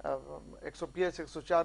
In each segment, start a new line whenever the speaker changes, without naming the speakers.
104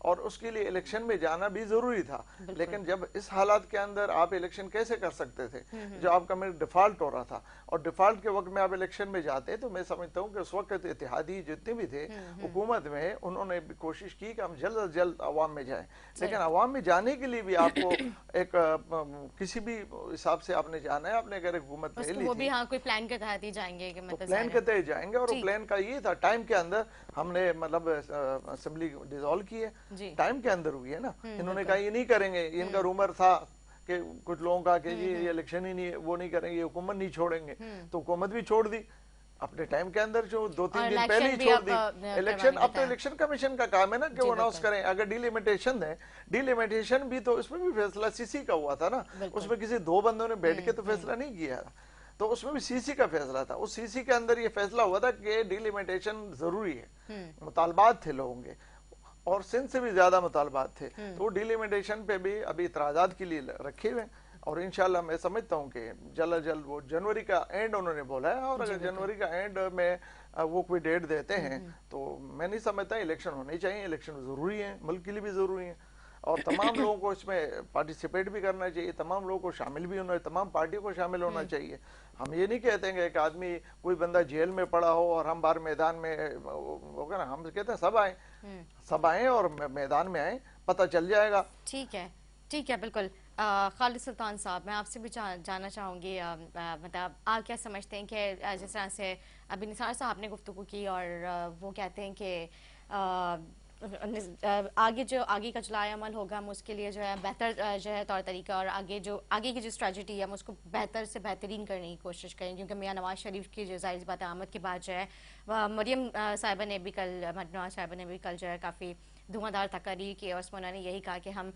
اور اس کے لیے الیکشن میں جانا بھی ضروری تھا. لیکن جب اس حالات کے اندر آپ الیکشن کیسے کر سکتے تھے جو آپ کا میں ڈیفالٹ ہو رہا تھا, اور ڈیفالٹ کے وقت میں آپ الیکشن میں جاتے, تو میں سمجھتا ہوں کہ اس وقت اتحادی جتنے بھی تھے حکومت میں, انہوں نے بھی کوشش کی کہ ہم جلد از جلد عوام میں جائیں. لیکن عوام میں جانے کے لیے بھی آپ کو ایک کسی بھی حساب سے آپ نے جانا ہے. آپ نے اگر حکومت لے لی
وہ
تھی
بھی ہاں کوئی پلان کے تحت ہی جائیں گے کہ
تو
مطلب
پلان کے تحت جائیں گے, اور وہ پلان کا یہ تھا ٹائم کے اندر ہم نے مطلب اسمبلی ڈیزالو کی ہے, ٹائم کے اندر ہوئی ہے نا. انہوں نے کہا یہ نہیں کریں گے, ان کا رومر تھا کہ کچھ لوگوں کا کہ یہ الیکشن ہی نہیں, وہ نہیں کریں گے, یہ حکومت نہیں چھوڑیں گے, تو حکومت بھی چھوڑ دی اپنے ٹائم کے اندر, جو 2-3 دن پہلے ہی چھوڑ دی الیکشن. اب تو الیکشن کمیشن کا کام ہے نا کہ وہ اناؤنس کریں. اگر ڈیلیمیٹیشن ہے, ڈیلیمیٹیشن بھی تو اس میں بھی فیصلہ سی سی کا ہوا تھا نا, اس میں کسی 2 بندوں نے بیٹھ کے تو فیصلہ نہیں کیا, تو اس میں بھی سی سی کا فیصلہ تھا. اس سی سی کے اندر یہ فیصلہ ہوا تھا کہ ڈیلیمیٹیشن ضروری ہے, مطالبات تھے لوگوں کے, اور سندھ سے بھی زیادہ مطالبات تھے, تو وہ ڈیلیمیٹیشن پہ بھی ابھی اعتراضات کے لیے رکھے ہوئے ہیں. اور انشاءاللہ میں سمجھتا ہوں کہ جلد جلد وہ جنوری کا اینڈ انہوں نے بولا ہے, اور اگر جنوری کا اینڈ میں وہ کوئی ڈیٹ دیتے ہیں تو میں نہیں سمجھتا الیکشن ہونے چاہیے. الیکشن ضروری ہیں, ملک کے لیے بھی ضروری ہیں, اور تمام لوگوں کو اس میں پارٹیسپیٹ بھی کرنا چاہیے, تمام لوگوں کو شامل بھی ہونا چاہیے, تمام پارٹیوں کو شامل ہونا چاہیے. ہم یہ نہیں کہتے ہیں کہ ایک آدمی کوئی بندہ جیل میں پڑا ہو اور ہم باہر میدان میں ہوگا نا, ہم کہتے ہیں سب آئیں اور میدان میں آئیں, پتہ چل جائے گا.
ٹھیک ہے بالکل. خالد سلطان صاحب, میں آپ سے بھی جاننا چاہوں گی, مطلب آپ کیا سمجھتے ہیں کہ جس طرح سے ابھی نثار صاحب نے گفتگو کی, اور وہ کہتے ہیں کہ آگے کا جو لائے عمل ہوگا ہم اس کے لیے جو ہے بہتر جو ہے طور طریقہ, اور آگے کی جو اسٹریٹجی ہے ہم اس کو بہتر سے بہترین کرنے کی کوشش کریں, کیونکہ میاں نواز شریف کی جو ظاہر سی بات آمد کے بعد جو ہے مریم صاحبہ نے بھی کل جو ہے کافی دھواں دھار تقاریر کی, اور اس میں انہوں نے یہی کہا کہ ہم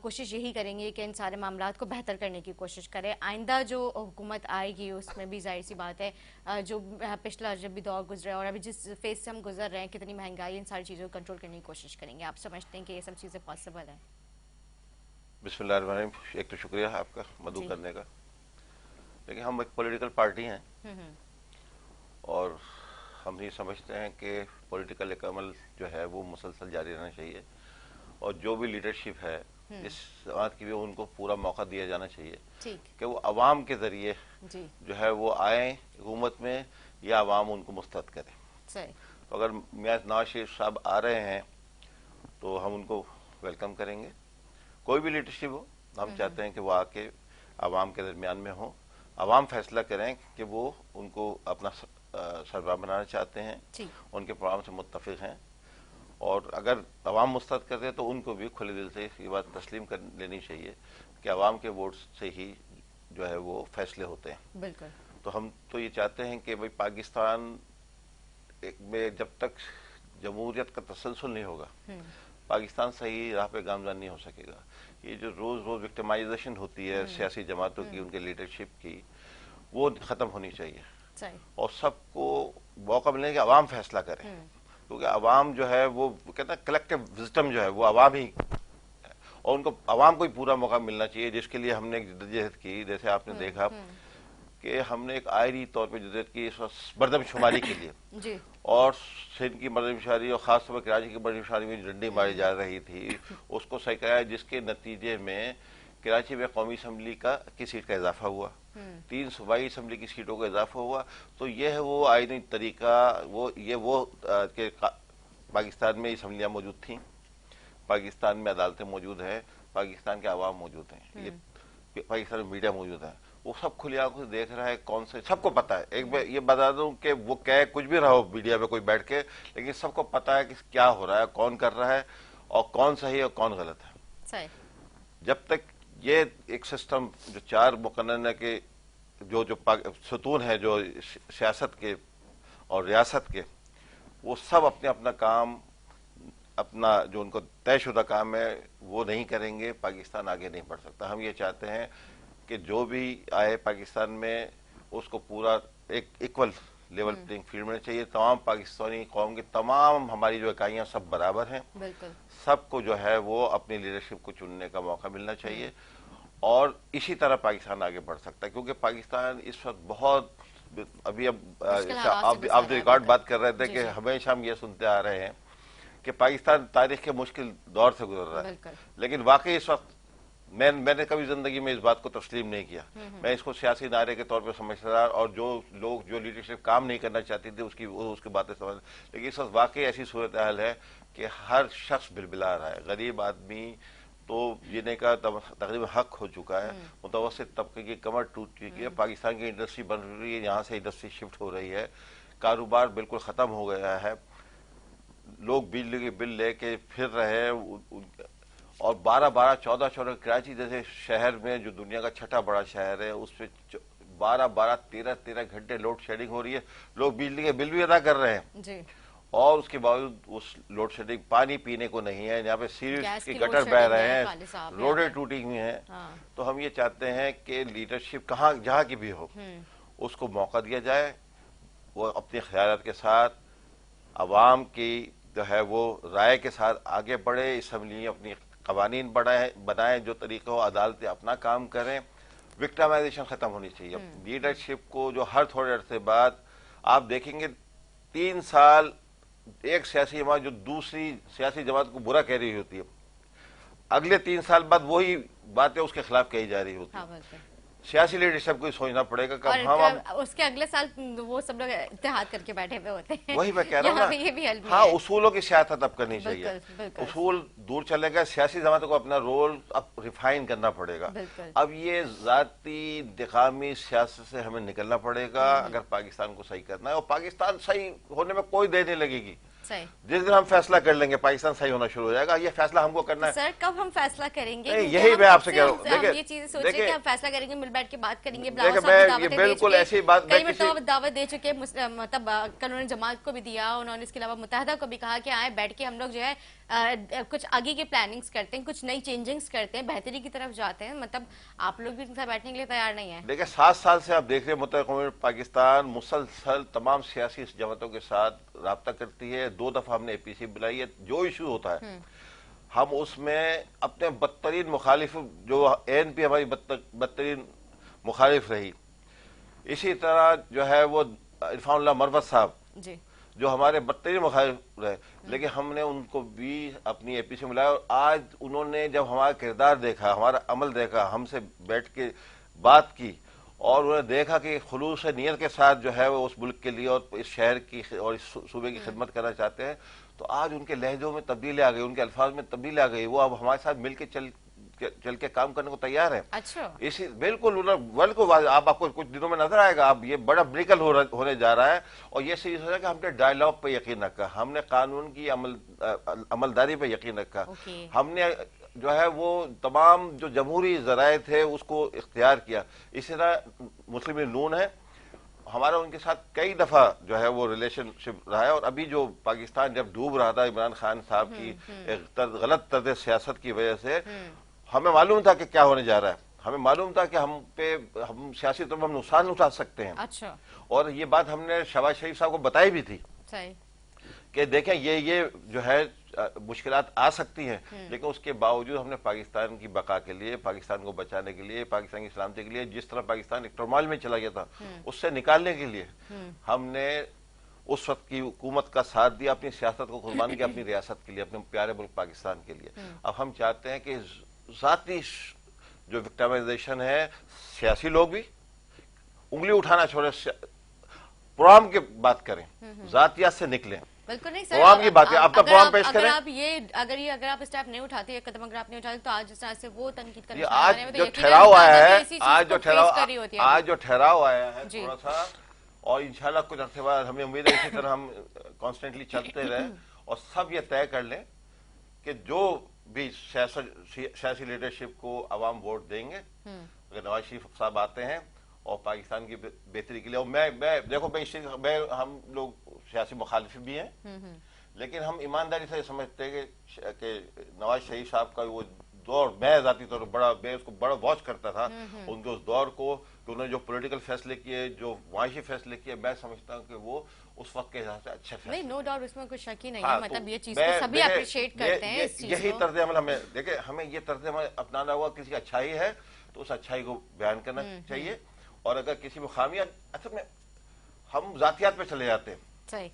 کوشش یہی کریں گے کہ ان سارے معاملات کو بہتر کرنے کی کوشش کریں. آئندہ جو حکومت آئے گی اس میں بھی ظاہر سی بات ہے جو پچھلا جب بھی دور گزرا اور ابھی جس فیز سے ہم گزر رہے ہیں, کتنی مہنگائی, ان ساری چیزوں کو کنٹرول کرنے کی کوشش کریں گے. آپ سمجھتے ہیں کہ یہ سب چیزیں پاسبل ہیں؟
بسم اللہ الرحمن الرحیم. ایک تو شکریہ آپ کا مدعو کرنے کا. لیکن ہم ایک پولیٹیکل پارٹی ہیں, اور ہم یہ سمجھتے ہیں کہ پولیٹیکل ایک عمل جو ہے وہ مسلسل جاری رہنا چاہیے, اور جو بھی لیڈرشپ ہے اس جماعت کی بھی ان کو پورا موقع دیا جانا چاہیے کہ وہ عوام کے ذریعے جو ہے وہ آئیں حکومت میں, یا عوام ان کو مسترد کرے. تو اگر میاں نواز شریف صاحب آ رہے ہیں تو ہم ان کو ویلکم کریں گے. کوئی بھی لیڈرشپ ہو, ہم چاہتے ہیں کہ وہ آ کے عوام کے درمیان میں ہوں, عوام فیصلہ کریں کہ وہ ان کو اپنا سربراہ بنانا چاہتے ہیں, ان کے پروگرام سے متفق ہیں, اور اگر عوام مسترد کرتے ہیں تو ان کو بھی کھلے دل سے یہ بات تسلیم کر لینی چاہیے کہ عوام کے ووٹ سے ہی جو ہے وہ فیصلے ہوتے ہیں.
بالکل.
تو ہم تو یہ چاہتے ہیں کہ بھائی پاکستان میں جب تک جمہوریت کا تسلسل نہیں ہوگا, پاکستان صحیح راہ پہ گامزن نہیں ہو سکے گا. یہ جو روز روز وکٹمائزیشن ہوتی ہے سیاسی جماعتوں کی, ان کے لیڈرشپ کی, وہ ختم ہونی چاہیے, اور سب کو موقع ملنے کہ عوام فیصلہ کرے, کیونکہ عوام جو ہے وہ کہتا ہے کلیکٹیو وزڈم جو ہے وہ عوام ہی, اور ان کو عوام کو ہی پورا موقع ملنا چاہیے, جس کے لیے ہم نے ایک جدوجہد کی. جیسے آپ نے دیکھا کہ ہم نے ایک آئری طور پہ جدوجہد کی اس وقت مردم شماری کے لیے, اور سندھ کی مردم شماری اور خاص طور پر کراچی کی مردم شماری میں ڈنڈی ماری جا رہی تھی, اس کو صحیح کرایا, جس کے نتیجے میں کراچی میں قومی اسمبلی کی سیٹ کا اضافہ ہوا, 3 صوبائی اسمبلی کی سیٹوں کا اضافہ ہوا. تو یہ ہے وہ آئینی طریقہ, وہ کہ پاکستان میں اسمبلیاں موجود تھیں, پاکستان میں عدالتیں موجود ہیں, پاکستان کے عوام موجود ہیں, یہ پاکستان میں میڈیا موجود ہے, وہ سب کھلی آنکھوں سے دیکھ رہا ہے, کون سے سب کو پتا ہے. ایک میں یہ بتا دوں کہ وہ کہے کچھ بھی رہا ہو میڈیا میں کوئی بیٹھ کے, لیکن سب کو پتا ہے کہ کیا ہو رہا ہے, کون کر رہا ہے, اور کون صحیح اور کون غلط ہے. جب تک یہ ایک سسٹم جو 4 مقننہ کے جو ستون ہے جو سیاست کے اور ریاست کے, وہ سب اپنے اپنا کام, اپنا جو ان کو طے شدہ کام ہے وہ نہیں کریں گے, پاکستان آگے نہیں بڑھ سکتا. ہم یہ چاہتے ہیں کہ جو بھی آئے پاکستان میں اس کو پورا ایک ایکول لیول پلینگ فیلڈ میں چاہیے. تمام پاکستانی قوم کی تمام ہماری جو اکائیاں سب برابر ہیں, سب کو جو ہے وہ اپنی لیڈرشپ کو چننے کا موقع ملنا چاہیے, اور اسی طرح پاکستان آگے بڑھ سکتا ہے. کیونکہ پاکستان اس وقت بہت, ابھی آپ ریکارڈ بات کر رہے تھے کہ ہمیشہ ہم یہ سنتے آ رہے ہیں کہ کہ پاکستان تاریخ کے مشکل دور سے گزر رہا ہے،
بالکل
لیکن واقعی اس وقت میں نے کبھی زندگی میں اس بات کو تسلیم نہیں کیا. میں اس کو سیاسی نعرے کے طور پہ سمجھتا رہا، اور جو لوگ جو لیڈرشپ کام نہیں کرنا چاہتی تھی اس کی باتیں سمجھ، لیکن اس وقت واقعی ایسی صورتحال ہے کہ ہر شخص بلبلا رہا ہے. غریب آدمی تو جینے کا تقریباً حق ہو چکا ہے، متوسط طبقے کی کمر ٹوٹ چکی ہے. پاکستان کی انڈسٹری بن رہی ہے، یہاں سے انڈسٹری شفٹ ہو رہی ہے، کاروبار بالکل ختم ہو گیا ہے. لوگ بجلی کے بل لے کے پھر رہے ہیں، اور 12 14 کراچی جیسے شہر میں جو دنیا کا چھٹا بڑا شہر ہے، اس پہ 13 گھنٹے لوڈ شیڈنگ ہو رہی ہے. لوگ بجلی کے بل بھی ادا کر رہے ہیں،
جی.
اور اس کے باوجود اس لوڈ شیڈنگ پانی پینے کو نہیں ہے. یہاں پہ سیریز
گیس
کی
کی
گٹر
load
بہ
shedding
رہے
ہے،
ہیں،
خالد صاحب یہاں
روڈیں
پہ.
ٹوٹی ہوئی ہیں.
ہاں.
تو ہم یہ چاہتے ہیں کہ لیڈرشپ جہاں کی بھی ہو، اس کو موقع دیا جائے، وہ اپنے خیالات کے ساتھ عوام کی جو ہے وہ رائے کے ساتھ آگے بڑھے. اسمبلی اپنی قوانین بنائیں جو طریقہ ہو، عدالتیں اپنا کام کریں. وکٹمائزیشن ختم ہونی چاہیے. لیڈرشپ کو جو ہر تھوڑے عرصے بعد آپ دیکھیں گے 3 سال ایک سیاسی جماعت جو دوسری سیاسی جماعت کو برا کہہ رہی ہوتی ہے، اگلے 3 سال بعد وہی باتیں اس کے خلاف کہی جا رہی ہوتی
ہاں
ہیں.
بالکل.
سیاسی لیڈرشپ کو ہی سوچنا پڑے گا کہ
اور اس کے اگلے سال وہ سب لوگ اتحاد کر کے بیٹھے ہوئے ہوتے ہیں.
وہی میں کہہ رہا
یہاں
ہوں
پہ یہ بھی حل
نا.
نہیں
ہاں،
ہے.
اصولوں کی سیاست اب کرنی چاہیے.
بالکل بالکل
اصول دور چلے گئے، سیاسی جماعتوں کو اپنا رول اب ریفائن کرنا پڑے گا.
بالکل.
اب یہ ذاتی انتقامی سیاست سے ہمیں نکلنا پڑے گا اگر پاکستان کو صحیح کرنا ہے. اور پاکستان صحیح ہونے میں کوئی دیر نہیں لگے گی.
صحیح.
جس دن ہم فیصلہ کر لیں گے پاکستان صحیح ہونا شروع ہو جائے گا. یہ فیصلہ ہم کو کرنا ہے.
سر کب ہم فیصلہ کریں گے؟
نہیں، یہی میں آپ سے کہہ رہا ہوں.
ہم یہ چیزیں سوچیں کہ ہم فیصلہ کریں گے، مل بیٹھ کے بات کریں گے. بلاول
دیکھیں،
صاحب
میں
دعوتیں
یہ
دے
بالکل
چکے،
ایسی بات میں
کئی
کسی
مرتبہ دعوت دے چکے. مطلب کل انہوں نے جماعت کو بھی دیا، انہوں نے اس کے علاوہ متحدہ کو بھی کہا کہ آئے بیٹھ کے ہم لوگ جو ہے کچھ آگے کی پلاننگز کرتے ہیں، کچھ نئی چینجنگز کرتے ہیں، بہتری کی طرف جاتے ہیں. مطلب آپ لوگ بھی ان سے بیٹھنے کے لیے تیار نہیں ہیں.
دیکھیں، 7 سال سے آپ دیکھ رہے ہیں متحدہ قومی پاکستان مسلسل تمام سیاسی جماعتوں کے ساتھ رابطہ کرتی ہے. 2 دفعہ ہم نے اے پی سی بلائی ہے. جو ایشو ہوتا ہے ہم اس میں اپنے بدترین مخالف، جو این پی ہماری بدترین مخالف رہی، اسی طرح جو ہے وہ عرفان اللہ مروت صاحب
جی.
جو ہمارے بدترین مخالف رہے، لیکن ہم نے ان کو بھی اپنی اے پی سی ملایا. اور آج انہوں نے جب ہمارا کردار دیکھا، ہمارا عمل دیکھا، ہم سے بیٹھ کے بات کی، اور انہوں نے دیکھا کہ خلوص نیت کے ساتھ جو ہے وہ اس ملک کے لیے اور اس شہر کی اور اس صوبے کی خدمت کرنا چاہتے ہیں، تو آج ان کے لہجوں میں تبدیلی آ گئی، ان کے الفاظ میں تبدیلی آ گئی. وہ اب ہمارے ساتھ مل کے چل کے کام کرنے کو تیار ہے.
اچھا.
اسی بالکل ورلڈ کو آپ کو کچھ دنوں میں نظر آئے گا. اب یہ بڑا بریکل ہونے جا رہا ہے. اور یہ چیز ہے کہ ہم نے ڈائیلاگ پہ یقین رکھا، ہم نے قانون کی عملداری پہ یقین رکھا. ہم نے جو ہے وہ تمام جو جمہوری ذرائع تھے اس کو اختیار کیا. اسی طرح مسلم لیگ نون ہے، ہمارا ان کے ساتھ کئی دفعہ جو ہے وہ ریلیشن شپ رہا ہے. اور ابھی جو پاکستان جب ڈوب رہا تھا عمران خان صاحب کی غلط طرز سیاست کی وجہ سے، ہمیں معلوم تھا کہ کیا ہونے جا رہا ہے. ہمیں معلوم تھا کہ ہم سیاسی طور پر ہم نقصان اٹھا سکتے ہیں.
اچھا.
اور یہ بات ہم نے شہباز شریف صاحب کو بتائی بھی تھی.
صحیح.
کہ دیکھیں یہ جو ہے مشکلات آ سکتی ہیں، لیکن اس کے باوجود ہم نے پاکستان کی بقا کے لیے، پاکستان کو بچانے کے لیے، پاکستان کی سلامتی کے لیے، جس طرح پاکستان ایک ٹرمال میں چلا گیا تھا اس سے نکالنے کے لیے ہم نے اس وقت کی حکومت کا ساتھ دیا، اپنی سیاست کو قربان کیا اپنی ریاست کے لیے، اپنے پیارے ملک پاکستان کے لیے. اب ہم چاہتے ہیں کہ ذاتی جو وکٹمائزیشن ہے، سیاسی لوگ بھی انگلی اٹھانا چھوڑے، پروگرام کی بات کریں، ذاتیات سے نکلیں.
بالکل نہیں
پروگرام کی بات ہے، آپ کا پروگرام پیش کریں.
اگر آپ اسٹیپ نہیں اٹھاتے، یہ قدم اگر آپ نہیں اٹھاتے، تو آج جس طرح سے وہ تنقید کرنے
آج جو ٹھہراؤ آیا ہے، آج جو ٹھہراؤ آیا ہے تھوڑا سا، اور انشاءاللہ کچھ عرصے بعد ہمیں امید ہے اسی طرح ہم کانسٹنٹلی چلتے رہیں اور سب یہ طے کر لیں کہ جو بھی سیاسی لیڈرشپ کو عوام ووٹ دیں گے، اگر نواز شریف صاحب آتے ہیں اور پاکستان کی بہتری کے لیے. اور دیکھو ہم لوگ سیاسی مخالف بھی ہیں، لیکن ہم ایمانداری سے سمجھتے ہیں کہ نواز شریف صاحب کا وہ دور، میں ذاتی طور پر میں اس کو بڑا واچ کرتا تھا ان کے اس دور کو، کہ انہوں نے جو پولیٹیکل فیصلے کیے، جو معاشی فیصلے کیے، میں سمجھتا ہوں کہ وہ اس وقت کے حساب سے اچھے فیصلے.
نہیں، نو ڈاؤٹ، اس میں کوئی شک ہی نہیں ہے. مطلب یہ چیز کو سبھی اپریشیٹ کرتے ہیں.
یہی طرز عمل ہمیں دیکھیں، ہمیں یہ طرز عمل اپنانا ہوا. کسی اچھائی ہے تو اس اچھائی کو بیان کرنا چاہیے، اور اگر کسی میں خامیاں، اصل میں ہم ذاتیات پہ چلے جاتے ہیں.
صحیح.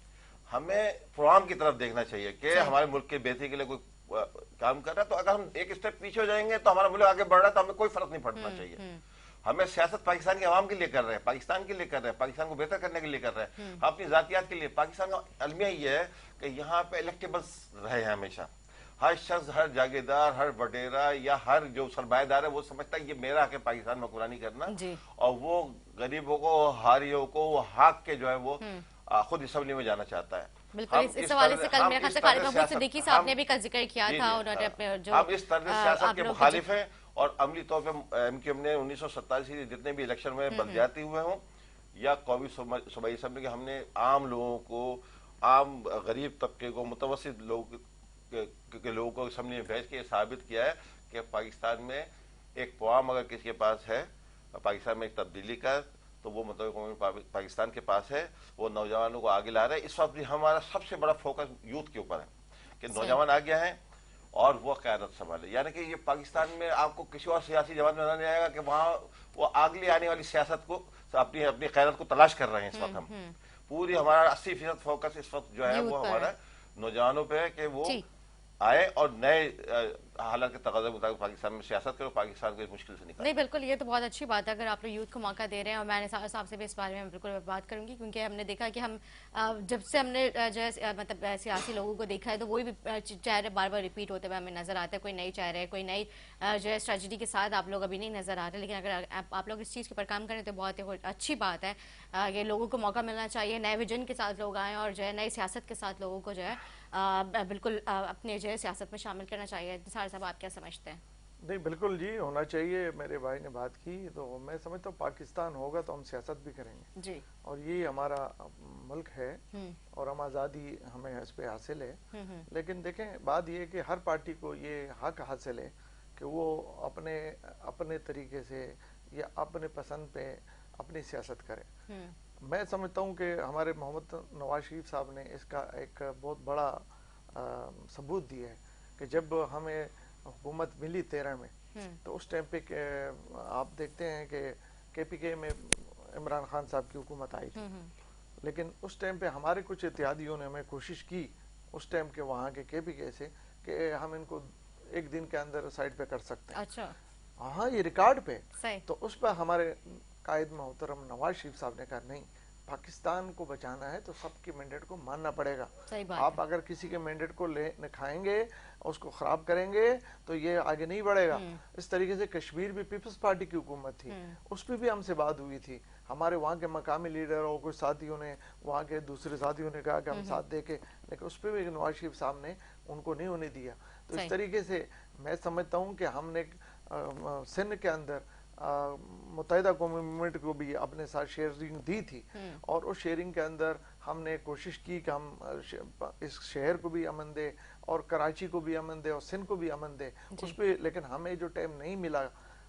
ہمیں پروگرام کی طرف دیکھنا چاہیے کہ ہمارے ملک کے بہتری کے لیے کوئی کام کر رہا ہے، تو اگر ہم ایک اسٹیپ پیچھے ہو جائیں گے تو ہمارا ملک آگے بڑھ رہا ہے تو ہمیں کوئی فرق نہیں پڑنا چاہیے. ہمیں سیاست پاکستان کے عوام کے لیے کر رہے ہیں، پاکستان کے لیے کر رہے ہیں، پاکستان کو بہتر کرنے کے لیے کر رہے ہیں، ہم اپنی ذاتیات کے لیے. پاکستان کا المیہ یہ ہے کہ یہاں پہ الیکٹیبلز رہے ہیں ہمیشہ. ہر شخص، ہر جاگیردار، ہر وڈیرا یا ہر جو سرمایہ دار ہے وہ سمجھتا ہے یہ میرا حق ہے پاکستان میں حکمرانی کرنا، اور وہ غریبوں کو، ہاریوں کو، وہ حق کے جو ہے وہ خود اسمبلی میں جانا چاہتا ہے.
بالکل اس حوالے سے کل میرے خیال سے قاری محمود صدیقی صاحب نے بھی کا ذکر کیا تھا. انہوں نے جو
ہم اس طرز سیاست کے مخالف ہیں، اور عملی طور پہ ایم کیو ایم نے 1947 سے جتنے بھی الیکشن میں بلدیاتی ہوئے ہوں یا قومی صوبائی اسمبلی کے، ہم نے عام لوگوں کو، عام غریب طبقے کو، متوسط لوگوں کو اسمبلی میں بھیج کے ثابت کیا ہے کہ پاکستان میں ایک پروگرام اگر کسی کے پاس ہے پاکستان میں ایک تبدیلی کا، تو وہ مطلب قومی پاکستان کے پاس ہے. وہ نوجوانوں کو آگے لا رہے ہیں. اس وقت بھی ہمارا سب سے بڑا فوکس یوتھ کے اوپر ہے کہ نوجوان آگے ہیں اور وہ قیادت سنبھالے. یعنی کہ یہ پاکستان میں آپ کو کسی اور سیاسی جماعت میں نظر نہیں آئے گا کہ وہاں وہ اگلی آنے والی سیاست کو، اپنی قیادت کو تلاش کر رہے ہیں. اس وقت ہم پوری ہمارا 80% فوکس اس وقت جو ہے وہ ہمارا نوجوانوں پہ ہے کہ وہ آئے اور نئے حالات کے تقاضے کے مطابق پاکستان میں سیاست کرو، پاکستان کو اس مشکل سے نکالو.
نہیں بالکل، یہ تو بہت اچھی بات ہے اگر آپ لوگ یوتھ کو موقع دے رہے ہیں. اور میں نے صاحب سے بھی اس بارے میں بالکل بات کروں گی، کیونکہ ہم نے دیکھا کہ ہم جب سے ہم نے جو ہے مطلب سیاسی لوگوں کو دیکھا ہے تو وہی بھی چہرے بار بار ریپیٹ ہوتے ہوئے ہمیں نظر آتا ہے. کوئی نئی چہرے، کوئی نئی جو ہے اسٹریٹجی کے ساتھ آپ لوگ ابھی نہیں نظر آ رہے. لیکن اگر آپ لوگ اس چیز کے اوپر کام کریں تو بہت اچھی بات ہے. یہ لوگوں کو موقع ملنا چاہیے، نئے ویژن کے ساتھ لوگ آئیں اور جو ہے نئی سیاست کے ساتھ لوگوں کو جو ہے بالکل اپنے جو ہے سیاست میں شامل کرنا چاہیے. انتصار صاحب آپ کیا سمجھتے ہیں؟
نہیں بالکل جی، ہونا چاہیے. میرے بھائی نے بات کی تو میں سمجھتا ہوں پاکستان ہوگا تو ہم سیاست بھی کریں گے
جی،
اور یہ ہمارا ملک ہے اور ہم آزادی ہمیں اس پہ حاصل ہے. لیکن دیکھیں بات یہ ہے کہ ہر پارٹی کو یہ حق حاصل ہے کہ وہ اپنے طریقے سے یا اپنے پسند پہ اپنی سیاست کرے. میں سمجھتا ہوں کہ ہمارے محمد نواز شریف صاحب نے اس کا ایک بہت بڑا ثبوت دیا ہے کہ جب ہمیں حکومت ملی 13 میں تو اس ٹائم پہ آپ دیکھتے ہیں کہ کے پی کے میں عمران خان صاحب کی حکومت آئی تھی. لیکن اس ٹائم پہ ہمارے کچھ اتحادیوں نے ہمیں کوشش کی اس ٹائم کے وہاں کے کے پی کے سے کہ ہم ان کو ایک دن کے اندر سائڈ پہ کر سکتے ہیں.
اچھا،
ہاں یہ ریکارڈ پہ. تو اس پہ ہمارے قائد محترم نواز شریف صاحب نے کہا نہیں، پاکستان کو بچانا ہے تو سب کے مینڈیٹ کو ماننا پڑے گا. آپ اگر کسی کے مینڈیٹ کو کھائیں گے، اس کو خراب کریں گے تو یہ آگے نہیں بڑھے گا. اس طریقے سے کشمیر بھی پیپلز پارٹی کی حکومت تھی، اس پہ بھی ہم سے بات ہوئی تھی. ہمارے وہاں کے مقامی لیڈر اور کچھ ساتھیوں نے، وہاں کے دوسرے ساتھیوں نے کہا کہ ہم ساتھ دے کے، لیکن اس پہ بھی نواز شریف صاحب نے ان کو نہیں ہونے دیا. تو اس طریقے سے میں سمجھتا ہوں کہ ہم نے سندھ کے اندر متحدہ قومی موومنٹ کو بھی اپنے ساتھ شیئرنگ دی تھی، اور اس شیئرنگ کے اندر ہم نے کوشش کی کہ ہم اس شہر کو بھی امن دے اور کراچی کو بھی امن دے اور سندھ کو بھی امن دے. اس پہ لیکن ہمیں جو ٹائم نہیں ملا،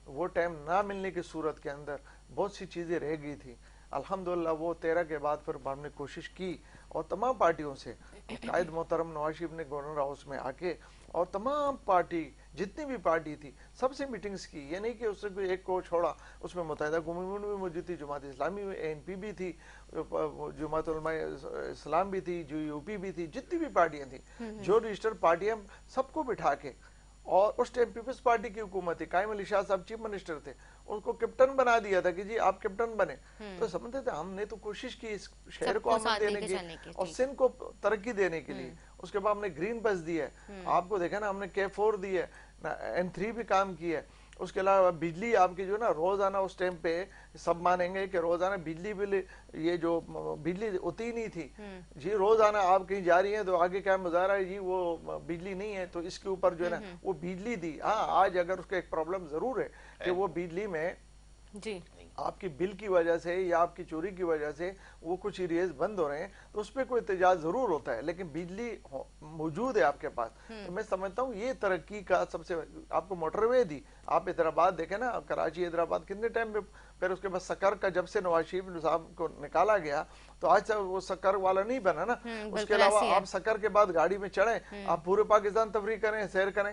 وہ ٹائم نہ ملنے کی صورت کے اندر بہت سی چیزیں رہ گئی تھی. الحمدللہ وہ 13 کے بعد پھر ہم نے کوشش کی اور تمام پارٹیوں سے، قائد محترم نواز شریف نے گورنر ہاؤس میں آ کے اور تمام پارٹی جتنی بھی پارٹی تھی سب سے میٹنگز کی. یہ نہیں کہ اس سے کوئی ایک کو چھوڑا، اس میں متحدہ قومی موومنٹ بھی موجود تھی، جماعت اسلامی میں ANP بھی تھی، جماعت علماء اسلام بھی تھی، جو UP بھی تھی، جتنی بھی پارٹیاں تھیں، جو رجسٹر پارٹیاں، سب کو بٹھا کے. اور اس ٹائم پیپلز پارٹی کی حکومت تھی، قائم علی شاہ صاحب چیف منسٹر تھے، اس کو کیپٹن بنا دیا تھا کہ جی آپ کیپٹن بنے. تو سمجھتے تھے ہم نے تو کوشش کی اس شہر کو امن دینے کی اور سندھ کو ترقی دینے کے لیے. اس کے بعد ہم نے گرین بس دی ہے، آپ کو دیکھا نا، ہم نے K4 دی ہے، N3 بھی کام کی ہے. اس کے علاوہ بجلی آپ کی جو نا روزانہ اس ٹائم پہ سب مانیں گے کہ روزانہ بجلی بل، یہ جو بجلی ہوتی نہیں تھی جی، روزانہ آپ کہیں جا رہی ہیں تو آگے کیا مظاہرہ ہے جی وہ بجلی نہیں ہے، تو اس کے اوپر جو ہے نا وہ بجلی دی. ہاں آج اگر اس کا ایک پرابلم ضرور ہے کہ وہ بجلی میں
جی
آپ کی بل کی وجہ سے یا آپ کی چوری کی وجہ سے وہ کچھ ایریاز بند ہو رہے ہیں تو اس پہ کوئی احتجاج ضرور ہوتا ہے، لیکن بجلی موجود ہے آپ کے پاس. تو میں سمجھتا ہوں یہ ترقی کا سب سے، آپ کو موٹر وے دی. آپ حیدرآباد دیکھیں نا، کراچی حیدرآباد کتنے ٹائم پہ. پھر اس کے بعد سکر کا جب سے نواز شریف صاحب کو نکالا گیا تو آج تک وہ سکر والا نہیں بنا نا. اس کے علاوہ آپ سکر کے بعد گاڑی میں چڑھیں، آپ پورے پاکستان تفریح کریں، سیر کریں،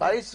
22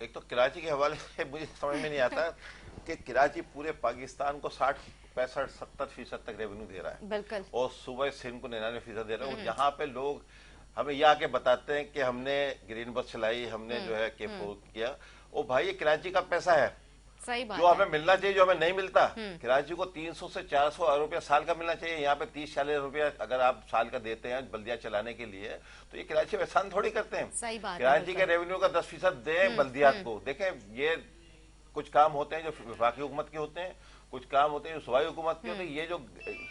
ایک تو کراچی کے حوالے سے مجھے سمجھ میں نہیں آتا کہ کراچی پورے پاکستان کو 60-65-70% تک ریونیو دے رہا ہے
بالکل،
اور صوبہ سندھ کو 99% دے رہا ہے. اور یہاں پہ لوگ ہمیں یہ آ کے بتاتے ہیں کہ ہم نے گرین بس چلائی, ہم نے جو ہے کہ کیا. او بھائی یہ کراچی کا پیسہ ہے
صحیح بات
جو
ہے.
ہمیں ملنا چاہیے, جو ہمیں نہیں ملتا. کراچی کو 300 سے 400 روپیہ سال کا ملنا چاہیے, یہاں پہ 30-40 روپیہ اگر آپ سال کا دیتے ہیں بلدیہ چلانے کے لیے تو یہ کراچی میں احسان تھوڑی کرتے ہیں.
صحیح بات ہے,
کراچی کے ریونیو کا 10% دیں بلدیات کو. دیکھیں یہ کچھ کام ہوتے ہیں جو وفاقی حکومت کے ہوتے ہیں, کچھ کام ہوتے ہیں جو صوبائی حکومت کے ہوتے ہیں. یہ جو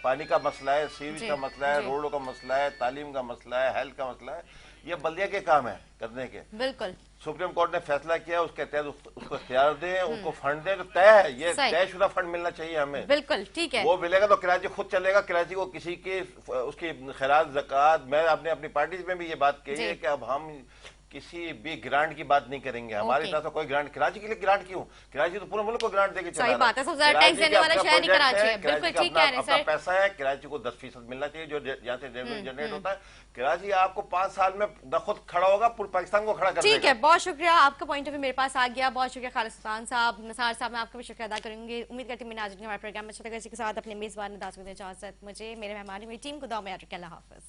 پانی کا مسئلہ ہے, سیویج کا مسئلہ ہے, روڈوں کا مسئلہ ہے, تعلیم کا مسئلہ ہے, ہیلتھ کا مسئلہ ہے, یہ بلدیہ کے کام ہے کرنے کے.
بالکل
سپریم کورٹ نے فیصلہ کیا, اس کے تحت اس کو اختیار دیں, ان کو فنڈ دیں, تو طے ہے, یہ طے شدہ فنڈ ملنا چاہیے ہمیں.
بالکل ٹھیک ہے,
وہ ملے گا تو کراچی خود چلے گا. کراچی کو کسی کی اس کی خیرات زکوٰۃ, میں اپنی پارٹی میں بھی یہ بات کہی ہے کہ اب ہم کسی بھی گرانٹ کی بات نہیں کریں گے. ہماری طرف سے کوئی گرانٹ, کراچی کے لیے گرانٹ کیوں؟ کراچی تو پورے ملک کو گرانٹ دے کے چلا رہا ہے.
صحیح بات ہے, سب سے زیادہ ٹیکس دینے والا شہر ہی کراچی ہے. بالکل ٹھیک کہہ رہے ہیں
اپنا
سر,
پیسہ ہے, کراچی کو 10% ملنا چاہیے جو یہاں سے ریونیو جنریٹ ہوتا ہے. کراچی آپ کو 5 سال میں نہ خود کھڑا ہوگا, پورے پاکستان کو کھڑا کر دے گا.
ٹھیک ہے, بہت شکریہ, آپ کا پوائنٹ آف ویو میرے پاس آ گیا. بہت شکریہ خالد سلطان صاحب, نثار صاحب, میں آپ کا بھی شکریہ ادا کروں گی. امید کرتی ہوں میں ناظرین ہمارے پروگرام میں اچھا لگا. اسی کے ساتھ اپنے میزبان انداز کو اجازت مجھے, میرے مہمان, میری ٹیم کو دعا میں یاد رکھیں. اللہ حافظ.